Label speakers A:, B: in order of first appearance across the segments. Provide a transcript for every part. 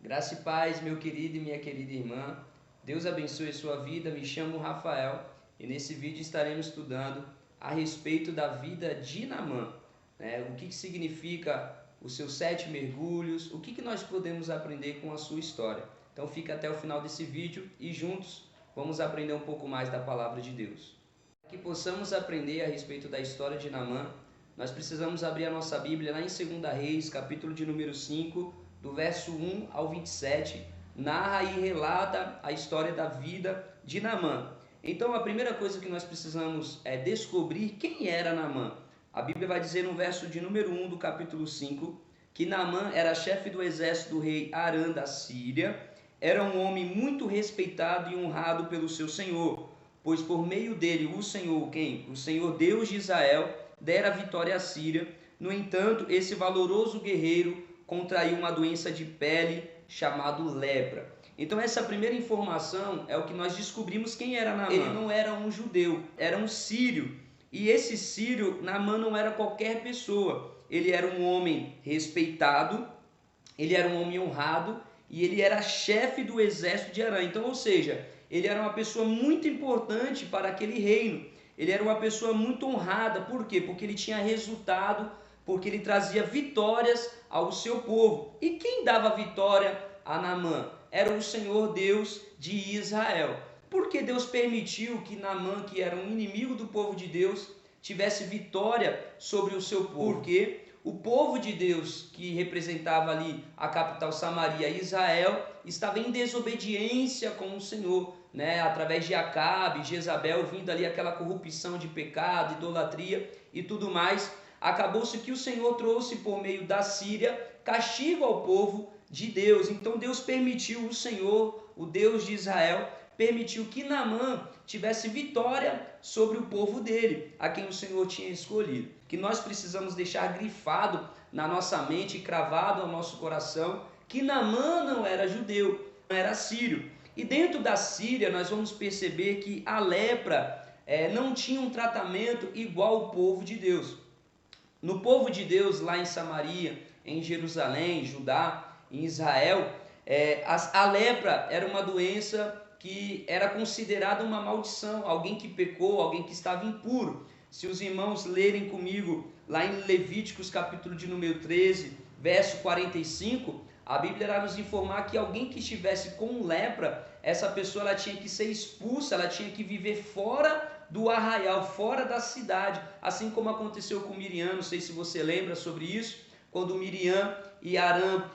A: Graça e paz, meu querido e minha querida irmã. Deus abençoe sua vida. Me chamo Rafael e nesse vídeo estaremos estudando a respeito da vida de Naamã, né? O que significa os seus 7 mergulhos, o que nós podemos aprender com a sua história. Então fica até o final desse vídeo e juntos vamos aprender um pouco mais da palavra de Deus. Para que possamos aprender a respeito da história de Naamã, nós precisamos abrir a nossa Bíblia lá em 2 Reis, capítulo de número 5, do verso 1 ao 27, narra e relata a história da vida de Naamã. Então a primeira coisa que nós precisamos é descobrir quem era Naamã. A Bíblia vai dizer no verso de número 1 do capítulo 5, que Naamã era chefe do exército do rei Arã da Síria, era um homem muito respeitado e honrado pelo seu senhor, pois por meio dele o Senhor, quem? O Senhor Deus de Israel, dera vitória à Síria. No entanto, esse valoroso guerreiro contraiu uma doença de pele chamada lepra. Então essa primeira informação é o que nós descobrimos quem era Naamã. Ele não era um judeu, era um sírio. E esse sírio, Naamã não era qualquer pessoa. Ele era um homem respeitado, ele era um homem honrado e ele era chefe do exército de Arã. Então, ou seja, ele era uma pessoa muito importante para aquele reino. Ele era uma pessoa muito honrada. Por quê? Porque ele tinha resultado, porque ele trazia vitórias ao seu povo. E quem dava vitória a Naamã? Era o Senhor Deus de Israel. Por que Deus permitiu que Naamã, que era um inimigo do povo de Deus, tivesse vitória sobre o seu povo? Porque o povo de Deus, que representava ali a capital Samaria, Israel, estava em desobediência com o Senhor, né? Através de Acabe, Jezabel, vindo ali aquela corrupção de pecado, idolatria e tudo mais. Acabou-se que o Senhor trouxe por meio da Síria castigo ao povo de Deus. Então Deus permitiu, o Senhor, o Deus de Israel, permitiu que Naamã tivesse vitória sobre o povo dele, a quem o Senhor tinha escolhido. Que nós precisamos deixar grifado na nossa mente e cravado ao nosso coração que Naamã não era judeu, não era sírio. E dentro da Síria nós vamos perceber que a lepra não tinha um tratamento igual ao povo de Deus. No povo de Deus, lá em Samaria, em Jerusalém, Judá, em Israel, a lepra era uma doença que era considerada uma maldição, alguém que pecou, alguém que estava impuro. Se os irmãos lerem comigo lá em Levíticos capítulo de número 13, verso 45, a Bíblia irá nos informar que alguém que estivesse com lepra, essa pessoa ela tinha que ser expulsa, ela tinha que viver fora do arraial, fora da cidade, assim como aconteceu com Miriam. Não sei se você lembra sobre isso, quando Miriam e Arã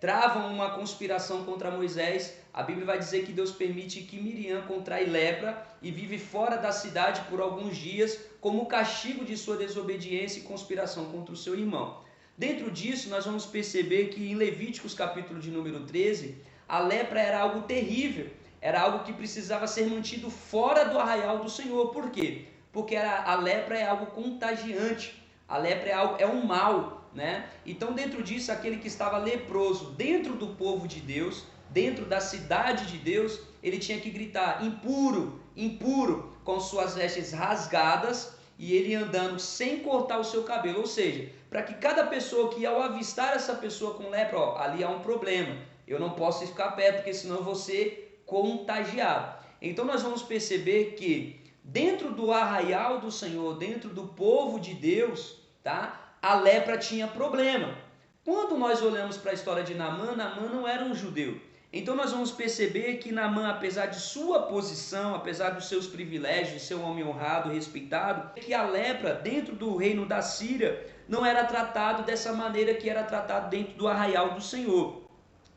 A: travam uma conspiração contra Moisés. A Bíblia vai dizer que Deus permite que Miriam contrai lepra e vive fora da cidade por alguns dias, como castigo de sua desobediência e conspiração contra o seu irmão. Dentro disso, nós vamos perceber que em Levíticos capítulo de número 13, a lepra era algo terrível, era algo que precisava ser mantido fora do arraial do Senhor. Por quê? Porque a lepra é algo contagiante, a lepra é um mal, né? Então dentro disso, aquele que estava leproso dentro do povo de Deus, dentro da cidade de Deus, ele tinha que gritar: impuro, impuro, com suas vestes rasgadas e ele andando sem cortar o seu cabelo. Ou seja, para que cada pessoa que ao avistar essa pessoa com lepra, ó, ali há um problema, eu não posso ficar perto porque senão eu vou ser contagiado. Então nós vamos perceber que dentro do arraial do Senhor, dentro do povo de Deus, tá? A lepra tinha problema. Quando nós olhamos para a história de Naamã, Naamã não era um judeu. Então nós vamos perceber que Naamã, apesar de sua posição, apesar dos seus privilégios, de ser um homem honrado, respeitado, que a lepra dentro do reino da Síria não era tratado dessa maneira que era tratado dentro do arraial do Senhor.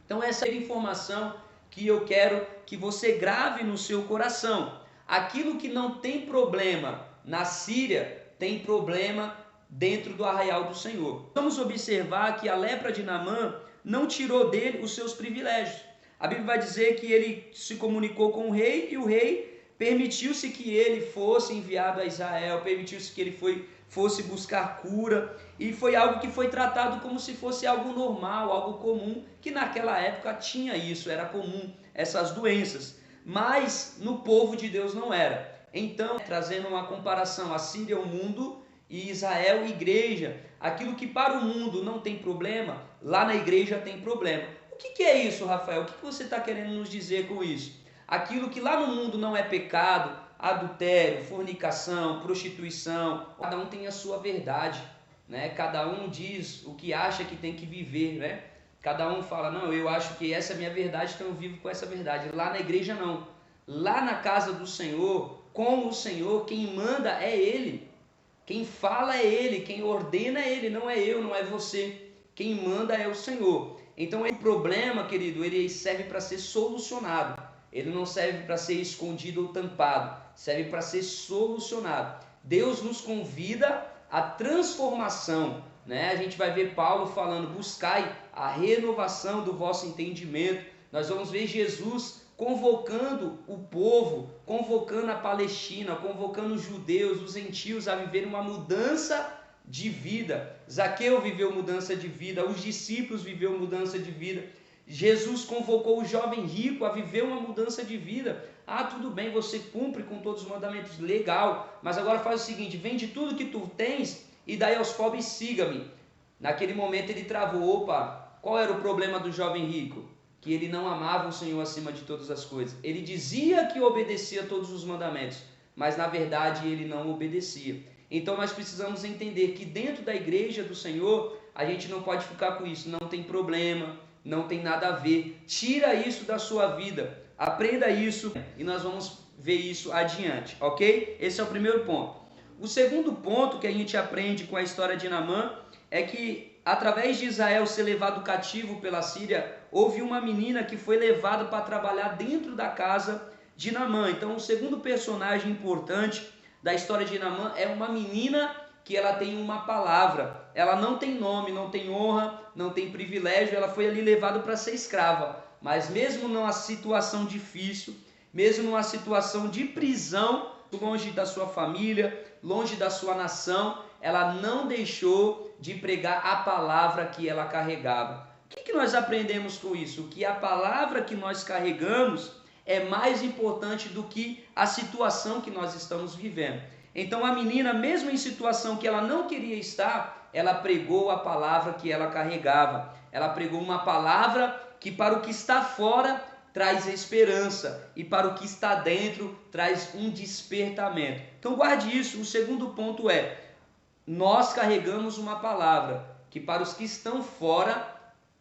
A: Então essa é a informação que eu quero que você grave no seu coração. Aquilo que não tem problema na Síria, tem problema dentro do arraial do Senhor. Vamos observar que a lepra de Naamã não tirou dele os seus privilégios. A Bíblia vai dizer que ele se comunicou com o rei e o rei permitiu-se que ele fosse enviado a Israel, permitiu-se que ele fosse buscar cura, e foi algo que foi tratado como se fosse algo normal, algo comum, que naquela época tinha isso, era comum essas doenças, mas no povo de Deus não era. Então, trazendo uma comparação, a Síria é o mundo e Israel igreja, aquilo que para o mundo não tem problema, lá na igreja tem problema. O que é isso, Rafael? O que você está querendo nos dizer com isso? Aquilo que lá no mundo não é pecado, adultério, fornicação, prostituição, cada um tem a sua verdade, né? Cada um diz o que acha que tem que viver, né? Cada um fala, não, eu acho que essa é a minha verdade, então eu vivo com essa verdade. Lá na igreja não. Lá na casa do Senhor, com o Senhor, quem manda é Ele. Quem fala é Ele, quem ordena é Ele, não é eu, não é você. Quem manda é o Senhor. Então o problema, querido, ele serve para ser solucionado. Ele não serve para ser escondido ou tampado. Serve para ser solucionado. Deus nos convida à transformação, né? A gente vai ver Paulo falando, buscai a renovação do vosso entendimento. Nós vamos ver Jesus convocando o povo, convocando a Palestina, convocando os judeus, os gentios a viver uma mudança de vida. Zaqueu viveu mudança de vida, os discípulos viveram mudança de vida. Jesus convocou o jovem rico a viver uma mudança de vida. Ah, tudo bem, você cumpre com todos os mandamentos, legal, mas agora faz o seguinte, vende tudo que tu tens e daí aos pobres, siga-me. Naquele momento ele travou, opa, qual era o problema do jovem rico? Que ele não amava o Senhor acima de todas as coisas. Ele dizia que obedecia todos os mandamentos, mas na verdade ele não obedecia. Então nós precisamos entender que dentro da igreja do Senhor, a gente não pode ficar com isso, não tem problema, não tem nada a ver. Tira isso da sua vida, aprenda isso e nós vamos ver isso adiante, ok? Esse é o primeiro ponto. O segundo ponto que a gente aprende com a história de Naamã é que através de Israel ser levado cativo pela Síria, houve uma menina que foi levada para trabalhar dentro da casa de Naamã. Então o segundo personagem importante da história de Naamã é uma menina que ela tem uma palavra, ela não tem nome, não tem honra, não tem privilégio, ela foi ali levada para ser escrava, mas mesmo numa situação difícil, mesmo numa situação de prisão, longe da sua família, longe da sua nação, ela não deixou de pregar a palavra que ela carregava. O que nós aprendemos com isso? Que a palavra que nós carregamos é mais importante do que a situação que nós estamos vivendo. Então a menina, mesmo em situação que ela não queria estar, ela pregou a palavra que ela carregava. Ela pregou uma palavra que para o que está fora traz esperança e para o que está dentro traz um despertamento. Então guarde isso. O segundo ponto é, nós carregamos uma palavra que para os que estão fora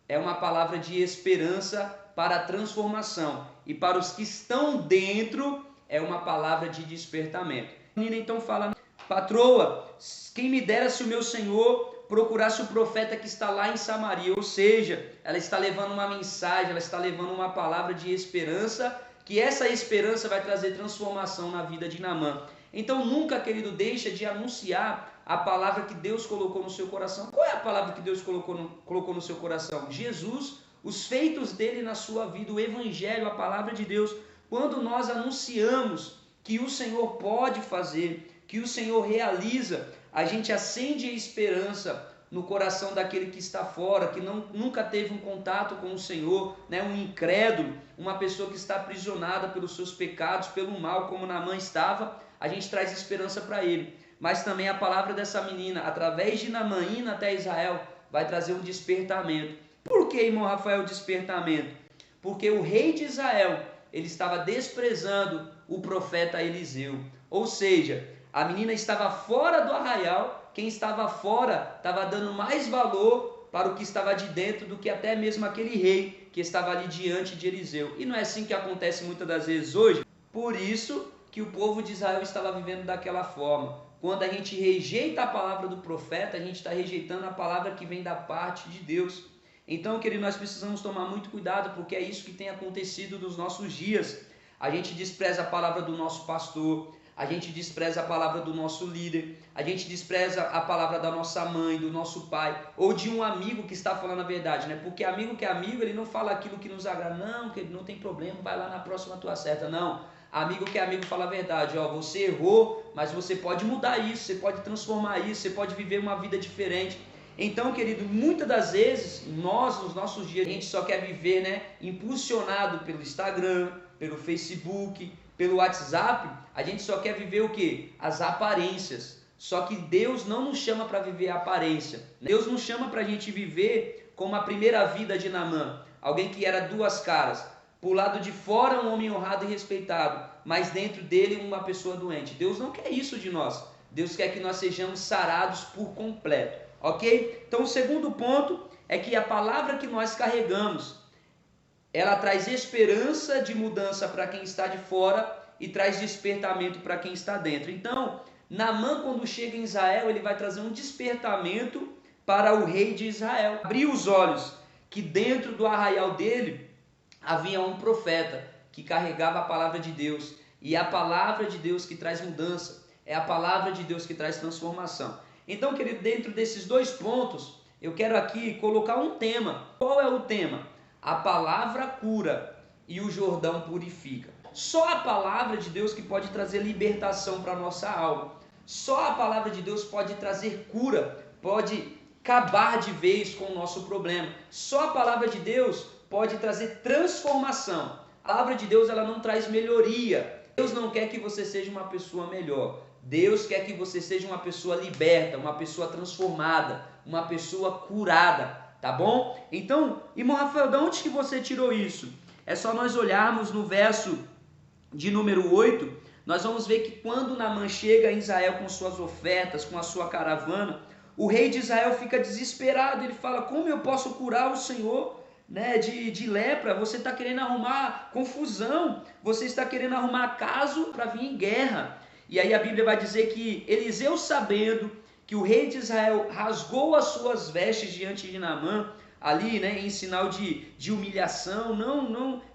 A: é uma palavra de esperança para a transformação e para os que estão dentro é uma palavra de despertamento. A menina então fala, patroa, quem me dera se o meu senhor procurasse o profeta que está lá em Samaria, ou seja, ela está levando uma mensagem, ela está levando uma palavra de esperança, que essa esperança vai trazer transformação na vida de Naamã. Então nunca, querido, deixa de anunciar a palavra que Deus colocou no seu coração. Qual é a palavra que Deus colocou no seu coração? Jesus, os feitos dele na sua vida, o evangelho, a palavra de Deus. Quando nós anunciamos que o Senhor pode fazer, que o Senhor realiza, a gente acende a esperança no coração daquele que está fora, que nunca teve um contato com o Senhor, né? Um incrédulo, uma pessoa que está aprisionada pelos seus pecados, pelo mal, como Naamã estava, a gente traz esperança para ele. Mas também a palavra dessa menina, através de Naamã indo até Israel, vai trazer um despertamento. Por que, irmão Rafael, despertamento? Porque o rei de Israel, ele estava desprezando o profeta Eliseu. Ou seja, a menina estava fora do arraial, quem estava fora estava dando mais valor para o que estava de dentro do que até mesmo aquele rei que estava ali diante de Eliseu. E não é assim que acontece muitas das vezes hoje? Por isso que o povo de Israel estava vivendo daquela forma. Quando a gente rejeita a palavra do profeta, a gente está rejeitando a palavra que vem da parte de Deus. Então, querido, nós precisamos tomar muito cuidado, porque é isso que tem acontecido nos nossos dias. A gente despreza a palavra do nosso pastor, a gente despreza a palavra do nosso líder, a gente despreza a palavra da nossa mãe, do nosso pai, ou de um amigo que está falando a verdade, né? Porque amigo que é amigo, ele não fala aquilo que nos agrada, não, que não tem problema, vai lá na próxima tua certa, não. Amigo que é amigo fala a verdade, ó, você errou, mas você pode mudar isso, você pode transformar isso, você pode viver uma vida diferente. Então, querido, muitas das vezes, nós, nos nossos dias, a gente só quer viver, né, impulsionado pelo Instagram, pelo Facebook, pelo WhatsApp, a gente só quer viver o quê? As aparências. Só que Deus não nos chama para viver a aparência. Deus nos chama para a gente viver como a primeira vida de Naamã. alguém que era duas caras. Por lado de fora um homem honrado e respeitado, mas dentro dele uma pessoa doente. Deus não quer isso de nós. Deus quer que nós sejamos sarados por completo, ok? Então o segundo ponto é que a palavra que nós carregamos, ela traz esperança de mudança para quem está de fora e traz despertamento para quem está dentro. Então, Naamã, quando chega em Israel, ele vai trazer um despertamento para o rei de Israel. Abriu os olhos que dentro do arraial dele havia um profeta que carregava a palavra de Deus. E é a palavra de Deus que traz mudança. É a palavra de Deus que traz transformação. Então, querido, dentro desses dois pontos, eu quero aqui colocar um tema. Qual é o tema? A palavra cura e o Jordão purifica. Só a palavra de Deus que pode trazer libertação para a nossa alma. Só a palavra de Deus pode trazer cura, pode acabar de vez com o nosso problema. Só a palavra de Deus pode trazer transformação. A palavra de Deus, ela não traz melhoria. Deus não quer que você seja uma pessoa melhor. Deus quer que você seja uma pessoa liberta, uma pessoa transformada, uma pessoa curada, tá bom? Então, irmão Rafael, de onde que você tirou isso? É só nós olharmos no verso de número 8, nós vamos ver que quando Naamã chega em Israel com suas ofertas, com a sua caravana, o rei de Israel fica desesperado. Ele fala: como eu posso curar o Senhor, né, de lepra? Você está querendo arrumar confusão, você está querendo arrumar caso para vir em guerra. E aí a Bíblia vai dizer que Eliseu, sabendo que o rei de Israel rasgou as suas vestes diante de Naamã, ali, né, em sinal de humilhação,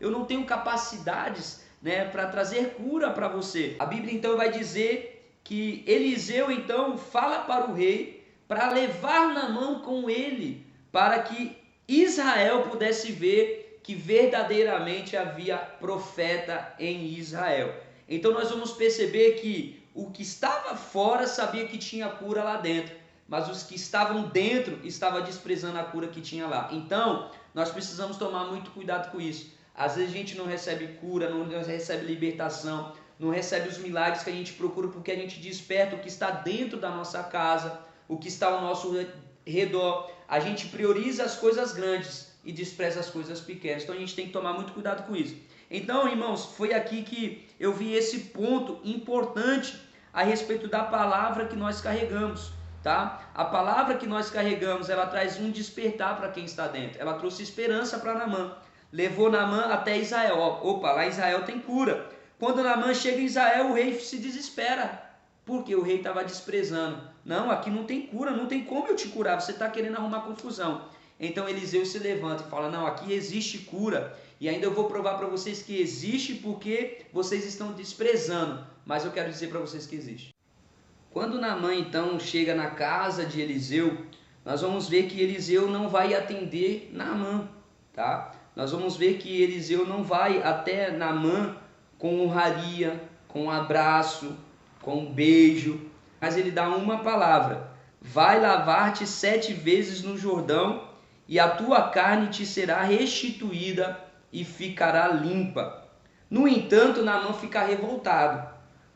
A: eu não tenho capacidades, né, para trazer cura para você. A Bíblia então vai dizer que Eliseu então fala para o rei para levar Naamã com ele, para que Israel pudesse ver que verdadeiramente havia profeta em Israel. Então nós vamos perceber que o que estava fora sabia que tinha cura lá dentro, mas os que estavam dentro estavam desprezando a cura que tinha lá. Então nós precisamos tomar muito cuidado com isso. Às vezes a gente não recebe cura, não recebe libertação, não recebe os milagres que a gente procura porque a gente desperta o que está dentro da nossa casa, o que está ao nosso redor. A gente prioriza as coisas grandes e despreza as coisas pequenas. Então a gente tem que tomar muito cuidado com isso. Então, irmãos, foi aqui que eu vi esse ponto importante a respeito da palavra que nós carregamos, tá? A palavra que nós carregamos, ela traz um despertar para quem está dentro. Ela trouxe esperança para Naamã. Levou Naamã até Israel. Opa, lá em Israel tem cura. Quando Naamã chega em Israel, o rei se desespera, porque o rei estava desprezando. Não, aqui não tem cura, não tem como eu te curar, você está querendo arrumar confusão. Então Eliseu se levanta e fala: não, aqui existe cura, e ainda eu vou provar para vocês que existe porque vocês estão desprezando, mas eu quero dizer para vocês que existe. Quando Naamã então chega na casa de Eliseu, nós vamos ver que Eliseu não vai atender Naamã, tá? Nós vamos ver que Eliseu não vai até Naamã com honraria, com um abraço, com um beijo, mas ele dá uma palavra: vai lavar-te 7 vezes no Jordão, e a tua carne te será restituída e ficará limpa. No entanto, Naamã fica revoltado,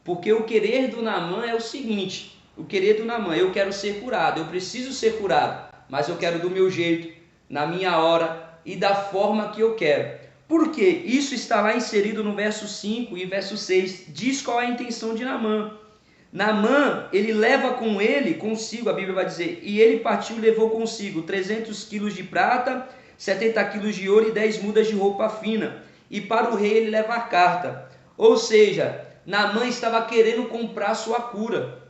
A: porque o querer do Naamã é o seguinte: o querer do Naamã, eu quero ser curado, eu preciso ser curado, mas eu quero do meu jeito, na minha hora e da forma que eu quero. Por quê? Isso está lá inserido no verso 5 e verso 6, diz qual é a intenção de Naamã. Naamã, ele leva com ele, consigo, a Bíblia vai dizer, e ele partiu e levou consigo 300 quilos de prata, 70 quilos de ouro e 10 mudas de roupa fina. E para o rei ele leva a carta. Ou seja, Naamã estava querendo comprar sua cura.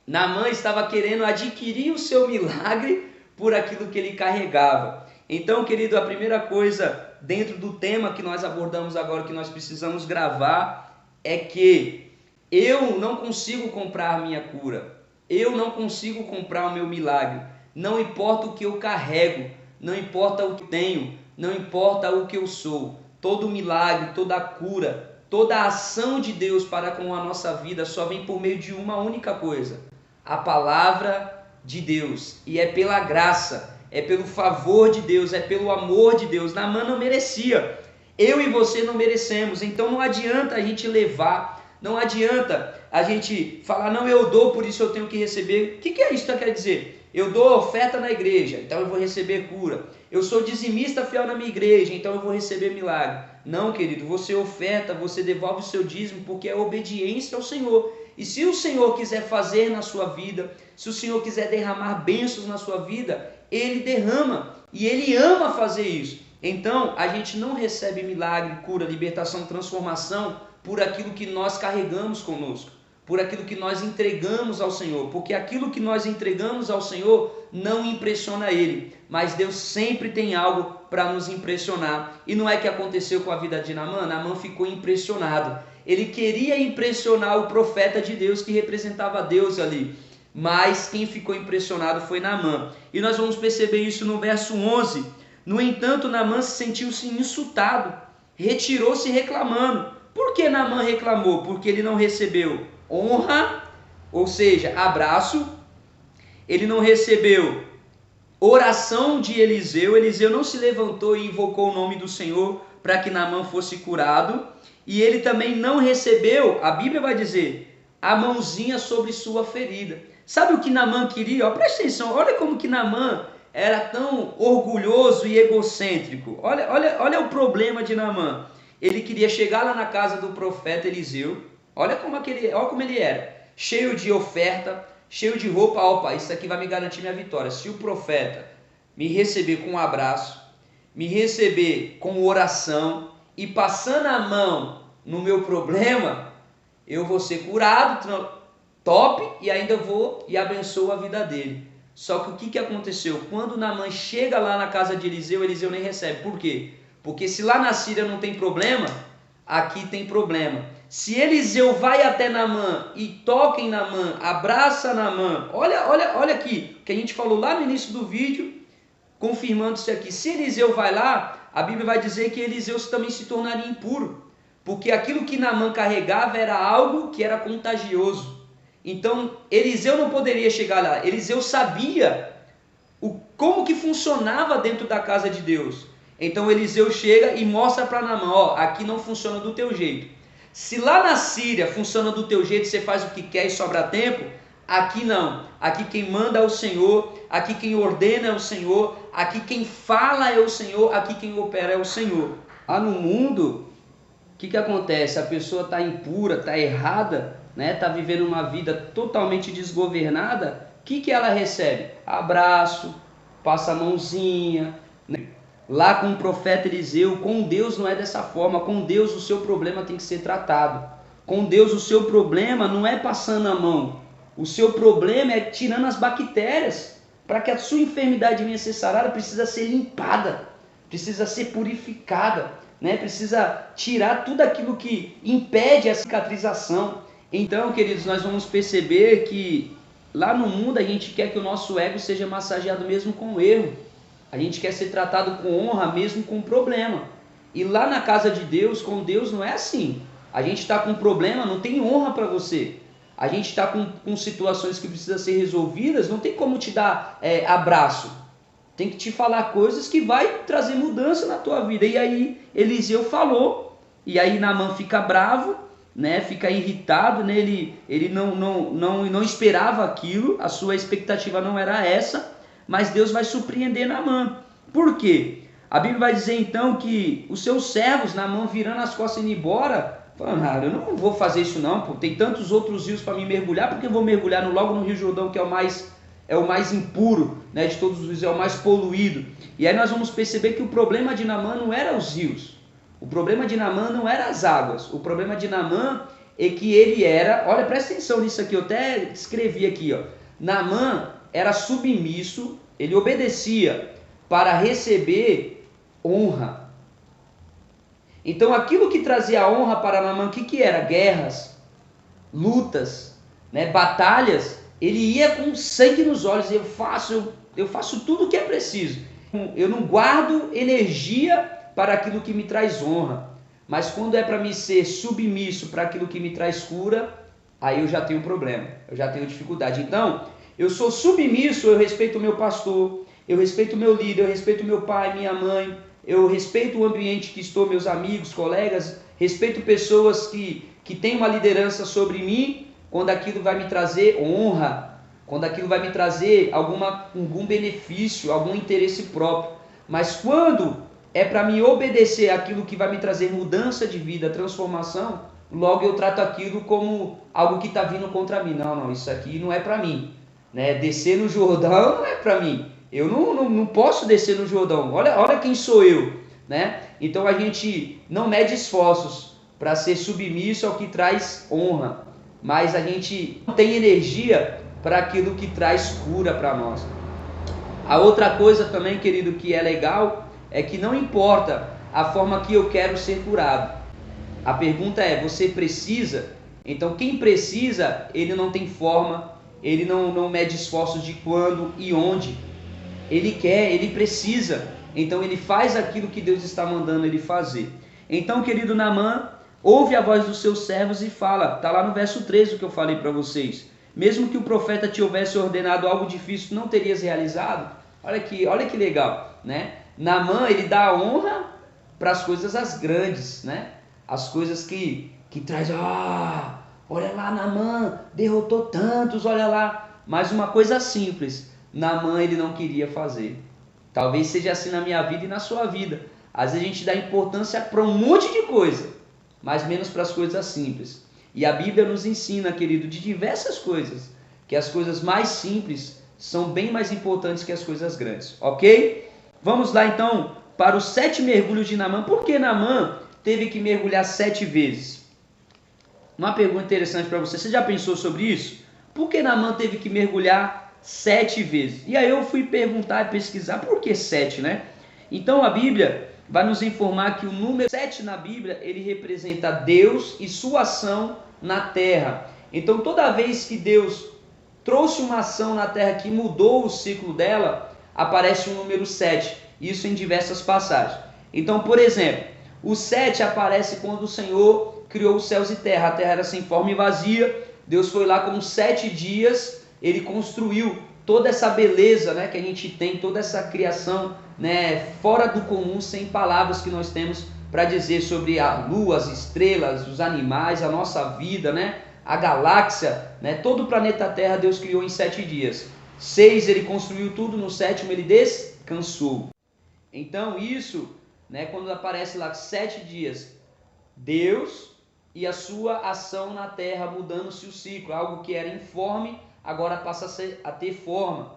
A: Naamã estava querendo adquirir o seu milagre por aquilo que ele carregava. Então, querido, a primeira coisa dentro do tema que nós abordamos agora, que nós precisamos gravar, é que eu não consigo comprar a minha cura. Eu não consigo comprar o meu milagre. Não importa o que eu carrego, não importa o que tenho, não importa o que eu sou. Todo milagre, toda cura, toda a ação de Deus para com a nossa vida só vem por meio de uma única coisa: a palavra de Deus. E é pela graça, é pelo favor de Deus, é pelo amor de Deus. Naamã não merecia. Eu e você não merecemos. Então não adianta a gente levar. Não adianta a gente falar: não, eu dou, por isso eu tenho que receber. O que é isso que quer dizer? Eu dou oferta na igreja, então eu vou receber cura. eu sou dizimista fiel na minha igreja, então eu vou receber milagre. Não, querido, você oferta, você devolve o seu dízimo porque é obediência ao Senhor. E se o Senhor quiser fazer na sua vida, se o Senhor quiser derramar bênçãos na sua vida, Ele derrama e Ele ama fazer isso. Então, a gente não recebe milagre, cura, libertação, transformação por aquilo que nós carregamos conosco, por aquilo que nós entregamos ao Senhor, porque aquilo que nós entregamos ao Senhor não impressiona Ele, mas Deus sempre tem algo para nos impressionar. E não é que aconteceu com a vida de Naamã? Naamã ficou impressionado. Ele queria impressionar o profeta de Deus que representava Deus ali, mas quem ficou impressionado foi Naamã. E nós vamos perceber isso no verso 11. No entanto, Naamã se sentiu-se insultado, retirou-se reclamando. Por que Naamã reclamou? Porque ele não recebeu honra, ou seja, abraço. Ele não recebeu oração de Eliseu. Eliseu não se levantou e invocou o nome do Senhor para que Naamã fosse curado. E ele também não recebeu, a Bíblia vai dizer, a mãozinha sobre sua ferida. Sabe o que Naamã queria? Presta atenção, olha como que Naamã era tão orgulhoso e egocêntrico. Olha o problema de Naamã. Ele queria chegar lá na casa do profeta Eliseu. Olha como ele era. Cheio de oferta, cheio de roupa. Opa, isso aqui vai me garantir minha vitória. Se o profeta me receber com um abraço, me receber com oração e passando a mão no meu problema, eu vou ser curado, top, e ainda vou e abençoo a vida dele. Só que o que aconteceu? Quando Naamã chega lá na casa de Eliseu, Eliseu nem recebe. Por quê? Porque se lá na Síria não tem problema, aqui tem problema. Se Eliseu vai até Naamã e toca em Naamã, abraça Naamã, olha aqui, que a gente falou lá no início do vídeo, confirmando isso aqui. Se Eliseu vai lá, a Bíblia vai dizer que Eliseu também se tornaria impuro, porque aquilo que Naamã carregava era algo que era contagioso. Então Eliseu não poderia chegar lá. Eliseu sabia como que funcionava dentro da casa de Deus. Então Eliseu chega e mostra para Naamã, aqui não funciona do teu jeito. Se lá na Síria funciona do teu jeito, você faz o que quer e sobra tempo, aqui não. Aqui quem manda é o Senhor, aqui quem ordena é o Senhor, aqui quem fala é o Senhor, aqui quem opera é o Senhor. Lá no mundo, o que acontece? A pessoa está impura, está errada, está vivendo uma vida totalmente desgovernada. O que ela recebe? Abraço, passa a mãozinha. Lá com o profeta Eliseu, com Deus não é dessa forma. Com Deus o seu problema tem que ser tratado. Com Deus o seu problema não é passando a mão. O seu problema é tirando as bactérias. Para que a sua enfermidade venha ser sarada, precisa ser limpada, precisa ser purificada, precisa tirar tudo aquilo que impede a cicatrização. Então, queridos, nós vamos perceber que lá no mundo a gente quer que o nosso ego seja massageado mesmo com erro. A gente quer ser tratado com honra mesmo com problema. E lá na casa de Deus, com Deus, não é assim. A gente está com problema, não tem honra para você. A gente está com situações que precisam ser resolvidas, não tem como te dar abraço. Tem que te falar coisas que vai trazer mudança na tua vida. E aí Eliseu falou, e aí Naamã fica bravo, fica irritado, ele não esperava aquilo, a sua expectativa não era essa, mas Deus vai surpreender Naamã. Por quê? A Bíblia vai dizer então que os seus servos, Naamã virando as costas e indo embora, falando, eu não vou fazer isso não, pô. Tem tantos outros rios para me mergulhar, porque eu vou mergulhar logo no Rio Jordão, que é o mais impuro, de todos os rios, é o mais poluído. E aí nós vamos perceber que o problema de Naamã não era os rios, o problema de Naamã não era as águas, o problema de Naamã é que ele era, olha, presta atenção nisso aqui, eu até escrevi aqui, Naamã era submisso, ele obedecia para receber honra. Então aquilo que trazia honra para Naamã, o que era? Guerras, lutas, batalhas. Ele ia com sangue nos olhos, eu faço tudo o que é preciso. Eu não guardo energia para aquilo que me traz honra. Mas quando é para me ser submisso para aquilo que me traz cura, aí eu já tenho problema, eu já tenho dificuldade. Então, eu sou submisso, eu respeito o meu pastor, eu respeito o meu líder, eu respeito o meu pai, minha mãe, eu respeito o ambiente que estou, meus amigos, colegas, respeito pessoas que têm uma liderança sobre mim, quando aquilo vai me trazer honra, quando aquilo vai me trazer algum benefício, algum interesse próprio. Mas quando é para me obedecer aquilo que vai me trazer mudança de vida, transformação, logo eu trato aquilo como algo que está vindo contra mim. Não, isso aqui não é para mim. Né? Descer no Jordão não é para mim. Eu não posso descer no Jordão. Olha quem sou eu. Né? Então a gente não mede esforços para ser submisso ao que traz honra, mas a gente tem energia para aquilo que traz cura para nós. A outra coisa também, querido, que é legal, é que não importa a forma que eu quero ser curado. A pergunta é, você precisa? Então quem precisa, ele não tem forma, ele não mede esforços de quando e onde. Ele quer, ele precisa. Então ele faz aquilo que Deus está mandando ele fazer. Então, querido Naamã, ouve a voz dos seus servos e fala. Está lá no verso 13 o que eu falei para vocês. Mesmo que o profeta te houvesse ordenado algo difícil, não terias realizado? Olha que legal, né? Naamã, ele dá honra para as coisas as grandes, né? As coisas que traz, olha lá, Naamã derrotou tantos, olha lá. Mas uma coisa simples, Naamã ele não queria fazer. Talvez seja assim na minha vida e na sua vida. Às vezes a gente dá importância para um monte de coisa, mas menos para as coisas simples. E a Bíblia nos ensina, querido, de diversas coisas, que as coisas mais simples são bem mais importantes que as coisas grandes, ok? Vamos lá então para os 7 mergulhos de Naamã. Por que Naamã teve que mergulhar 7 vezes? Uma pergunta interessante para você. Você já pensou sobre isso? Por que Naamã teve que mergulhar 7 vezes? E aí eu fui perguntar e pesquisar por que 7, né? Então a Bíblia vai nos informar que o número 7 na Bíblia, ele representa Deus e sua ação na terra. Então toda vez que Deus trouxe uma ação na terra que mudou o ciclo dela, aparece o número 7. Isso em diversas passagens. Então, por exemplo, o 7 aparece quando o Senhor criou os céus e terra. A terra era sem forma e vazia. Deus foi lá com 7 dias, ele construiu toda essa beleza, né, que a gente tem, toda essa criação, né, fora do comum, sem palavras que nós temos para dizer sobre a lua, as estrelas, os animais, a nossa vida, né, a galáxia, né, todo o planeta Terra Deus criou em 7 dias. 6 ele construiu tudo, no 7º ele descansou. Então isso, né, quando aparece lá 7 dias, Deus e a sua ação na terra, mudando-se o ciclo, algo que era informe, agora passa a ter forma.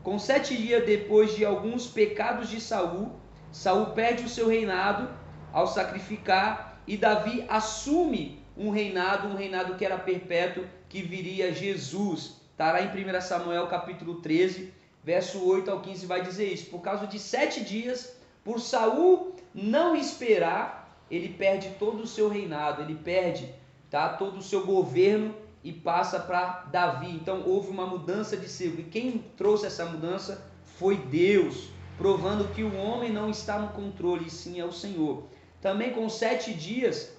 A: Com 7 dias depois de alguns pecados de Saul, Saul perde o seu reinado ao sacrificar e Davi assume um reinado que era perpétuo, que viria Jesus. Está lá em 1 Samuel capítulo 13, verso 8 ao 15 vai dizer isso. Por causa de 7 dias, por Saul não esperar, ele perde todo o seu reinado, ele perde, tá, todo o seu governo e passa para Davi. Então houve uma mudança de ciclo. E quem trouxe essa mudança foi Deus, provando que o homem não está no controle, e sim é o Senhor. Também com 7 dias,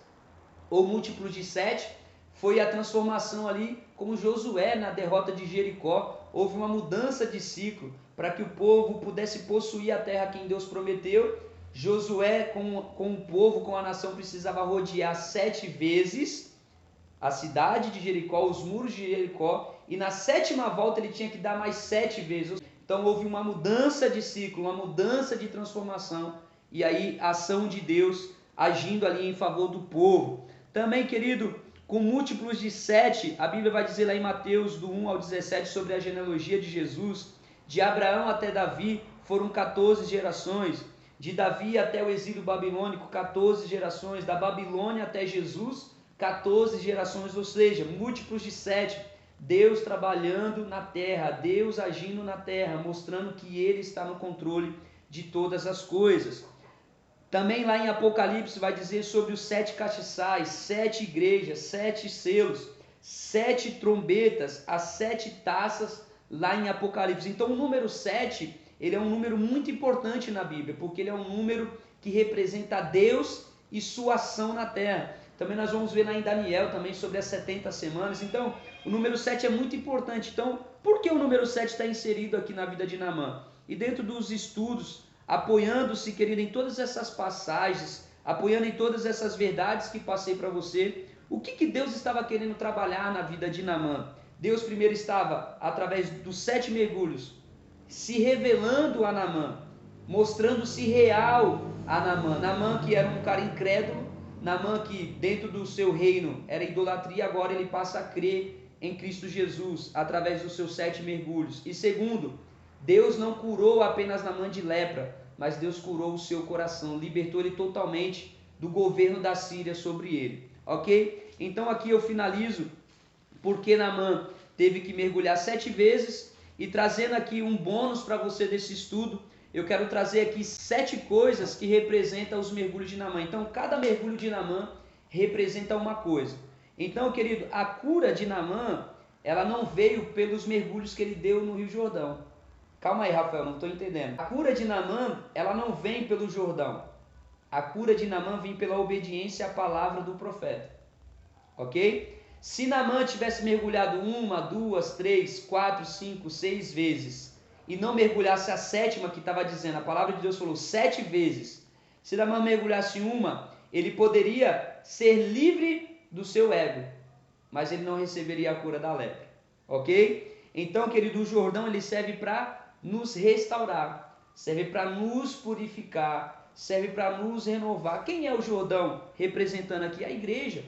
A: ou múltiplos de 7, foi a transformação ali, como Josué na derrota de Jericó. Houve uma mudança de ciclo para que o povo pudesse possuir a terra que Deus prometeu. Josué com o povo, com a nação, precisava rodear 7 vezes a cidade de Jericó, os muros de Jericó, e na 7ª volta ele tinha que dar mais 7 vezes. Então houve uma mudança de ciclo, uma mudança de transformação, e aí a ação de Deus agindo ali em favor do povo. Também, querido, com múltiplos de 7, a Bíblia vai dizer lá em Mateus do 1 ao 17 sobre a genealogia de Jesus. De Abraão até Davi foram 14 gerações, de Davi até o exílio babilônico 14 gerações, da Babilônia até Jesus 14 gerações, ou seja, múltiplos de 7. Deus trabalhando na terra, Deus agindo na terra, mostrando que Ele está no controle de todas as coisas. Também lá em Apocalipse vai dizer sobre os 7 castiçais, 7 igrejas, 7 selos, 7 trombetas, as 7 taças lá em Apocalipse. Então o número 7, ele é um número muito importante na Bíblia, porque ele é um número que representa Deus e sua ação na terra. Também nós vamos ver lá em Daniel também sobre as 70 semanas. Então o número 7 é muito importante. Então por que o número 7 está inserido aqui na vida de Naamã? E dentro dos estudos, apoiando-se, querido, em todas essas passagens, apoiando em todas essas verdades que passei para você, o que Deus estava querendo trabalhar na vida de Naamã? Deus primeiro estava, através dos 7 mergulhos, se revelando a Naamã, mostrando-se real a Naamã. Naamã, que era um cara incrédulo, Naamã, que dentro do seu reino era idolatria, agora ele passa a crer em Cristo Jesus através dos seus 7 mergulhos. E segundo, Deus não curou apenas Naamã de lepra, mas Deus curou o seu coração, libertou ele totalmente do governo da Síria sobre ele. Ok? Então aqui eu finalizo porque Naamã teve que mergulhar 7 vezes, e trazendo aqui um bônus para você desse estudo, eu quero trazer aqui 7 coisas que representam os mergulhos de Naamã. Então cada mergulho de Naamã representa uma coisa. Então, querido, a cura de Naamã, ela não veio pelos mergulhos que ele deu no Rio Jordão. Calma aí, Rafael, não estou entendendo. A cura de Naamã, ela não vem pelo Jordão. A cura de Naamã vem pela obediência à palavra do profeta. Ok? Se Naamã tivesse mergulhado 1, 2, 3, 4, 5, 6 vezes e não mergulhasse a 7ª que estava dizendo, a palavra de Deus falou 7 vezes. Se Naamã mergulhasse uma, ele poderia ser livre do seu ego, mas ele não receberia a cura da lepra. Ok? Então, querido, o Jordão ele serve para nos restaurar, serve para nos purificar, serve para nos renovar. Quem é o Jordão representando aqui? A igreja.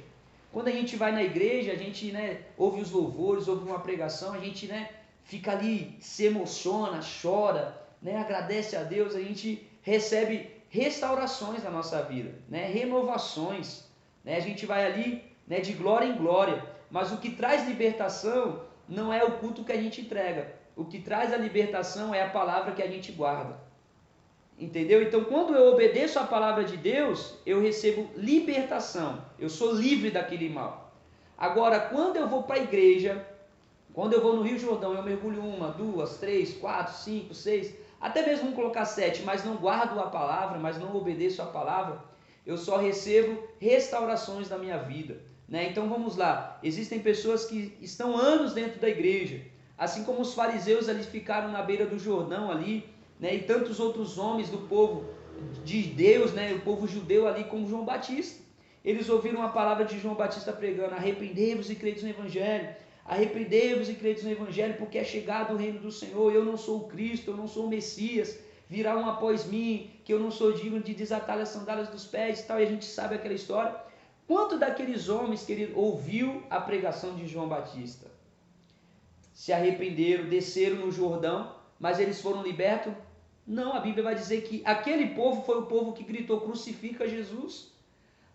A: Quando a gente vai na igreja, a gente ouve os louvores, ouve uma pregação, a gente fica ali, se emociona, chora, agradece a Deus, a gente recebe restaurações na nossa vida, renovações, a gente vai ali de glória em glória, mas o que traz libertação não é o culto que a gente entrega, o que traz a libertação é a palavra que a gente guarda. Entendeu? Então, quando eu obedeço a palavra de Deus, eu recebo libertação. Eu sou livre daquele mal. Agora, quando eu vou para a igreja, quando eu vou no Rio Jordão, eu mergulho 1, 2, 3, 4, 5, 6, até mesmo vamos colocar 7, mas não guardo a palavra, mas não obedeço a palavra, eu só recebo restaurações da minha vida. Então, vamos lá. Existem pessoas que estão anos dentro da igreja, assim como os fariseus ali ficaram na beira do Jordão ali, e tantos outros homens do povo de Deus, o povo judeu ali, como João Batista. Eles ouviram a palavra de João Batista pregando: arrependei-vos e credes no Evangelho, arrependei-vos e credes no Evangelho, porque é chegado o reino do Senhor, eu não sou o Cristo, eu não sou o Messias, virá um após mim, que eu não sou digno de desatar as sandálias dos pés e tal, e a gente sabe aquela história. Quanto daqueles homens, querido, ouviu a pregação de João Batista? Se arrependeram, desceram no Jordão, mas eles foram libertos? Não, a Bíblia vai dizer que aquele povo foi o povo que gritou: crucifica Jesus.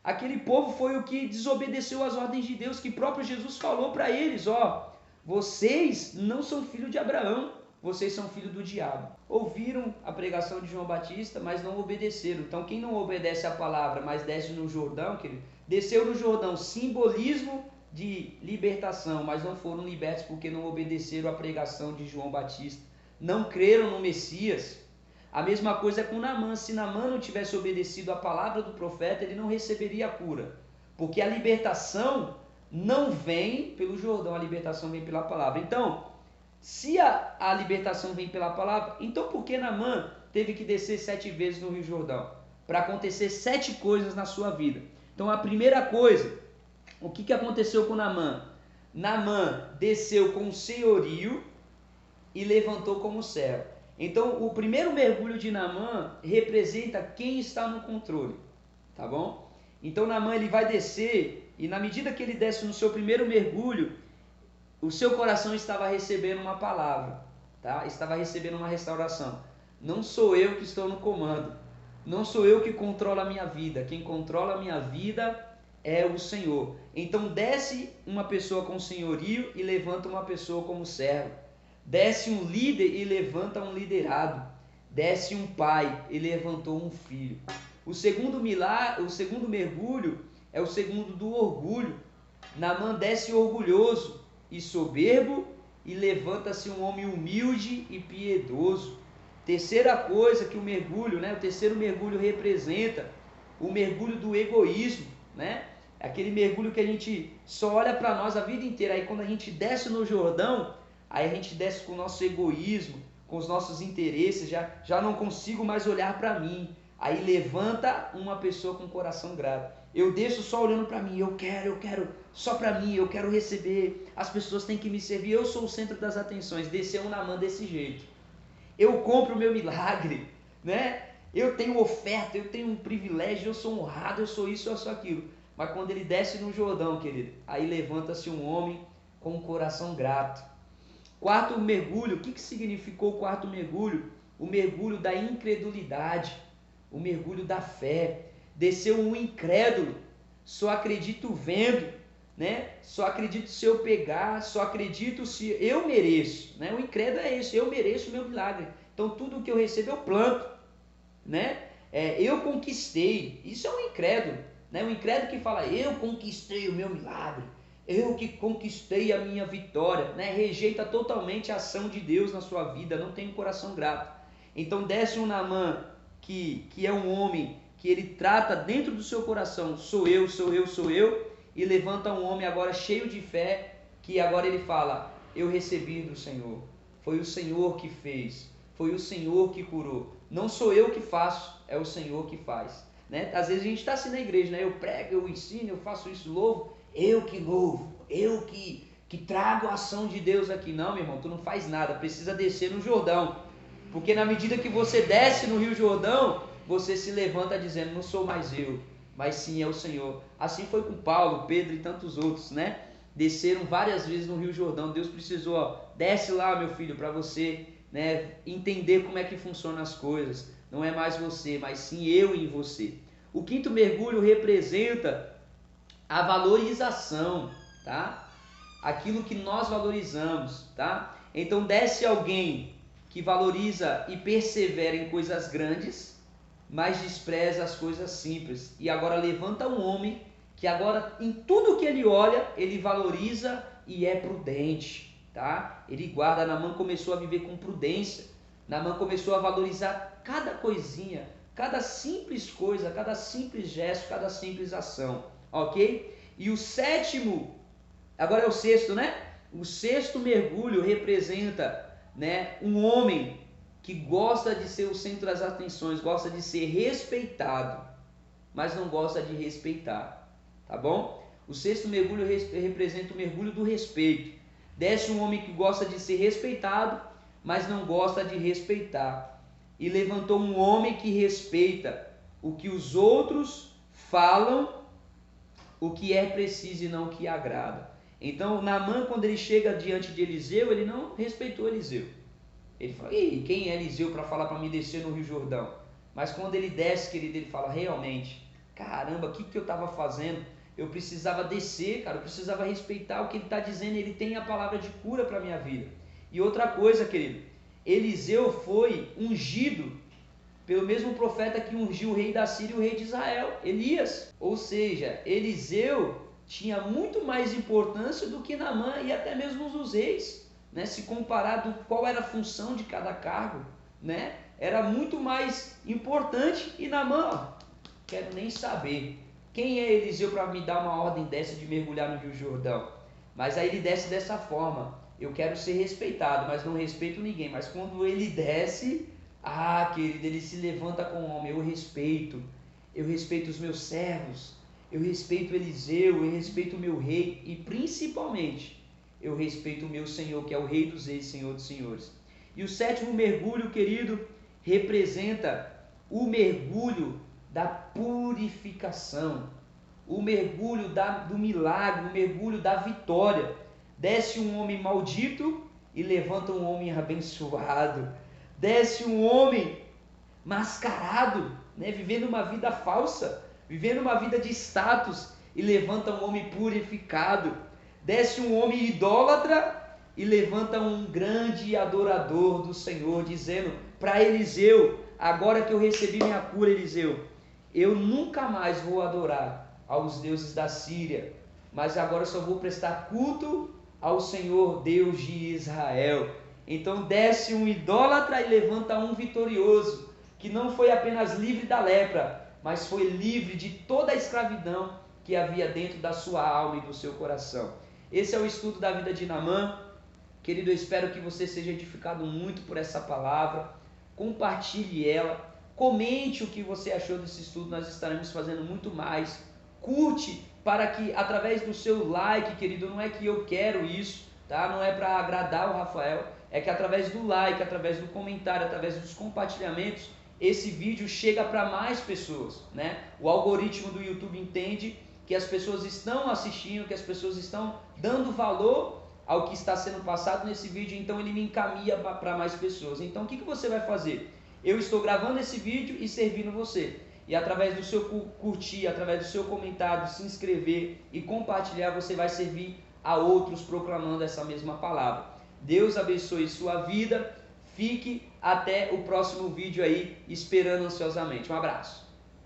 A: Aquele povo foi o que desobedeceu às ordens de Deus, que próprio Jesus falou para eles: vocês não são filhos de Abraão, vocês são filhos do diabo. Ouviram a pregação de João Batista, mas não obedeceram. Então, quem não obedece a palavra, mas desce no Jordão, querido, desceu no Jordão, simbolismo de libertação, mas não foram libertos porque não obedeceram a pregação de João Batista, não creram no Messias. A mesma coisa é com Naamã. Se Naamã não tivesse obedecido a palavra do profeta, ele não receberia a cura, porque a libertação não vem pelo Jordão, a libertação vem pela palavra. Então, se a libertação vem pela palavra, então por que Naamã teve que descer 7 vezes no Rio Jordão? Para acontecer 7 coisas na sua vida. Então, a primeira coisa, o que aconteceu com Naamã? Naamã desceu com senhorio e levantou como servo. Então, o primeiro mergulho de Naamã representa quem está no controle, tá bom? Então, Naamã ele vai descer, e na medida que ele desce no seu primeiro mergulho, o seu coração estava recebendo uma palavra, tá? Estava recebendo uma restauração. Não sou eu que estou no comando, não sou eu que controlo a minha vida, quem controla a minha vida é o Senhor. Então, desce uma pessoa com senhorio e levanta uma pessoa como servo. Desce um líder e levanta um liderado. Desce um pai e levantou um filho. O segundo mergulho é o segundo do orgulho. Naamã desce orgulhoso e soberbo e levanta-se um homem humilde e piedoso. Terceira coisa que o terceiro mergulho representa, o mergulho do egoísmo, Aquele mergulho que a gente só olha para nós a vida inteira. Aí quando a gente desce no Jordão, aí a gente desce com o nosso egoísmo, com os nossos interesses, já não consigo mais olhar para mim. Aí levanta uma pessoa com o coração grato. Eu desço só olhando para mim, eu quero, só para mim, eu quero receber, as pessoas têm que me servir, eu sou o centro das atenções. Desceu um Naamã desse jeito. Eu compro o meu milagre, né? Eu tenho oferta, eu tenho um privilégio, eu sou honrado, eu sou isso, eu sou aquilo. Mas quando ele desce no Jordão, querido, aí levanta-se um homem com um coração grato. Quarto mergulho, o que significou o quarto mergulho? O mergulho da incredulidade, o mergulho da fé. Desceu um incrédulo, só acredito vendo, né? Só acredito se eu pegar, só acredito se eu mereço, né? O incrédulo é isso, eu mereço o meu milagre. Então tudo que eu recebo eu planto, né? Eu conquistei, isso é um incrédulo, né? Um incrédulo que fala, eu conquistei o meu milagre, eu que conquistei a minha vitória, né? Rejeita totalmente a ação de Deus na sua vida, não tem um coração grato. Então desce um Naamã que é um homem que ele trata dentro do seu coração, sou eu, sou eu, sou eu, e levanta um homem agora cheio de fé, que agora ele fala, eu recebi do Senhor, foi o Senhor que fez, foi o Senhor que curou, não sou eu que faço, é o Senhor que faz, né? Às vezes a gente está assim na igreja, né? Eu prego, eu ensino, eu faço isso, louvo, eu que louvo, eu que trago a ação de Deus aqui. Não, meu irmão, tu não faz nada, precisa descer no Jordão, porque na medida que você desce no Rio Jordão, você se levanta dizendo, não sou mais eu, mas sim é o Senhor. Assim foi com Paulo, Pedro e tantos outros, né? Desceram várias vezes no Rio Jordão. Deus precisou, ó, desce lá, meu filho, para você, né, entender como é que funcionam as coisas. Não é mais você, mas sim eu em você. O quinto mergulho representa a valorização, tá? Aquilo que nós valorizamos, tá? Então desce alguém que valoriza e persevera em coisas grandes, mas despreza as coisas simples. E agora levanta um homem que agora em tudo que ele olha, ele valoriza e é prudente, tá? Ele guarda. Naamã começou a viver com prudência. Naamã começou a valorizar cada coisinha, cada simples coisa, cada simples gesto, cada simples ação, ok? E o sétimo, agora é o sexto, né? O sexto mergulho representa, né, um homem que gosta de ser o centro das atenções, gosta de ser respeitado, mas não gosta de respeitar, tá bom? O sexto mergulho representa o mergulho do respeito. Desce um homem que gosta de ser respeitado, mas não gosta de respeitar. E levantou um homem que respeita o que os outros falam, o que é preciso e não o que agrada. Então, Naamã, quando ele chega diante de Eliseu, ele não respeitou Eliseu. Ele fala, e quem é Eliseu para falar para mim descer no Rio Jordão? Mas quando ele desce, querido, ele fala, realmente, caramba, o que eu estava fazendo? Eu precisava descer, cara, eu precisava respeitar o que ele está dizendo, ele tem a palavra de cura para a minha vida. E outra coisa, querido, Eliseu foi ungido pelo mesmo profeta que ungiu o rei da Síria e o rei de Israel, Elias. Ou seja, Eliseu tinha muito mais importância do que Naamã e até mesmo os reis, né? Se comparado qual era a função de cada cargo, né? Era muito mais importante. E Naamã, quero nem saber quem é Eliseu para me dar uma ordem dessa de mergulhar no Rio Jordão. Mas aí ele desce dessa forma, eu quero ser respeitado, mas não respeito ninguém. Mas quando ele desce, querido, ele se levanta com o homem, eu respeito os meus servos, eu respeito Eliseu, eu respeito o meu rei e principalmente eu respeito o meu Senhor, que é o Rei dos Reis, Senhor dos Senhores. E o sétimo mergulho, querido, representa o mergulho da purificação, o mergulho do milagre, o mergulho da vitória. Desce um homem maldito e levanta um homem abençoado. Desce um homem mascarado, né, vivendo uma vida falsa, vivendo uma vida de status, e levanta um homem purificado. Desce um homem idólatra e levanta um grande adorador do Senhor, dizendo para Eliseu, agora que eu recebi minha cura, Eliseu, eu nunca mais vou adorar aos deuses da Síria, mas agora só vou prestar culto ao Senhor Deus de Israel. Então desce um idólatra e levanta um vitorioso, que não foi apenas livre da lepra, mas foi livre de toda a escravidão que havia dentro da sua alma e do seu coração. Esse é o estudo da vida de Naamã. Querido, eu espero que você seja edificado muito por essa palavra. Compartilhe ela, comente o que você achou desse estudo, nós estaremos fazendo muito mais. Curte, para que através do seu like, querido, não é que eu quero isso, tá? Não é para agradar o Rafael, é que através do like, através do comentário, através dos compartilhamentos, esse vídeo chega para mais pessoas, né? O algoritmo do YouTube entende que as pessoas estão assistindo, que as pessoas estão dando valor ao que está sendo passado nesse vídeo, então ele me encaminha para mais pessoas. Então o que você vai fazer? Eu estou gravando esse vídeo e servindo você. E através do seu curtir, através do seu comentário, se inscrever e compartilhar, você vai servir a outros proclamando essa mesma palavra. Deus abençoe sua vida. Fique até o próximo vídeo aí, esperando ansiosamente. Um abraço.